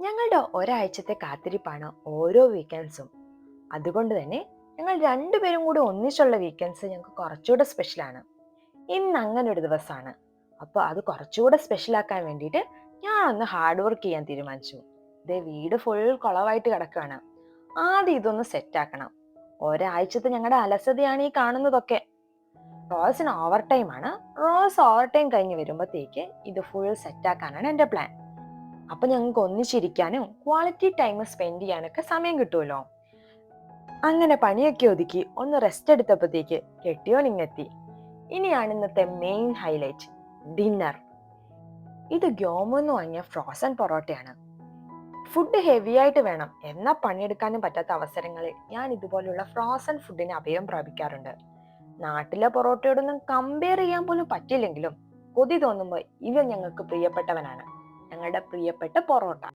ഞങ്ങളുടെ ഒരാഴ്ചത്തെ കാത്തിരിപ്പാണ് ഓരോ വീക്കെൻഡ്സും. അതുകൊണ്ട് തന്നെ ഞങ്ങൾ രണ്ടുപേരും കൂടി ഒന്നിച്ചുള്ള വീക്കെൻഡ്സ് ഞങ്ങൾക്ക് കുറച്ചുകൂടെ സ്പെഷ്യലാണ്. ഇന്ന് അങ്ങനെ ഒരു ദിവസമാണ്. അപ്പോൾ അത് കുറച്ചുകൂടെ സ്പെഷ്യലാക്കാൻ വേണ്ടിയിട്ട് ഞാൻ ഒന്ന് ഹാർഡ് വർക്ക് ചെയ്യാൻ തീരുമാനിച്ചു. ഇതേ വീട് ഫുൾ കുളവായിട്ട് കിടക്കുകയാണ്. ആദ്യം ഇതൊന്ന് സെറ്റാക്കണം. ഒരാഴ്ചത്തെ ഞങ്ങളുടെ അലസതയാണ് ഈ കാണുന്നതൊക്കെ. റോസിന് ഓവർ ടൈം ആണ്. റോസ് ഓവർ ടൈം കഴിഞ്ഞ് വരുമ്പോഴത്തേക്ക് ഇത് ഫുൾ സെറ്റാക്കാനാണ് എൻ്റെ പ്ലാൻ. അപ്പൊ ഞങ്ങൾക്ക് ഒന്നിച്ചിരിക്കാനും ക്വാളിറ്റി ടൈം സ്പെൻഡ് ചെയ്യാനൊക്കെ സമയം കിട്ടുമല്ലോ. അങ്ങനെ പണിയൊക്കെ ഒതുക്കി ഒന്ന് റെസ്റ്റ് എടുത്തപ്പോഴത്തേക്ക് കെട്ടിയോൻ ഇങ്ങെത്തി. ഇനിയാണ് ഇന്നത്തെ മെയിൻ ഹൈലൈറ്റ്, ഡിന്നർ. ഇത് ഗ്യോമോന്ന് വാങ്ങിയ ഫ്രോസൺ പൊറോട്ടയാണ്. ഫുഡ് ഹെവി ആയിട്ട് വേണം എന്നാൽ പണിയെടുക്കാനും പറ്റാത്ത അവസരങ്ങളിൽ ഞാൻ ഇതുപോലുള്ള ഫ്രോസൺ ഫുഡിന് അഭയം പ്രാപിക്കാറുണ്ട്. നാട്ടിലെ പൊറോട്ടയോടൊന്നും കമ്പയർ ചെയ്യാൻ പോലും പറ്റില്ലെങ്കിലും കൊതി തോന്നുമ്പോൾ ഇവ ഞങ്ങൾക്ക് പ്രിയപ്പെട്ടവനാണ്, ഞങ്ങളുടെ പ്രിയപ്പെട്ട പൊറോട്ട.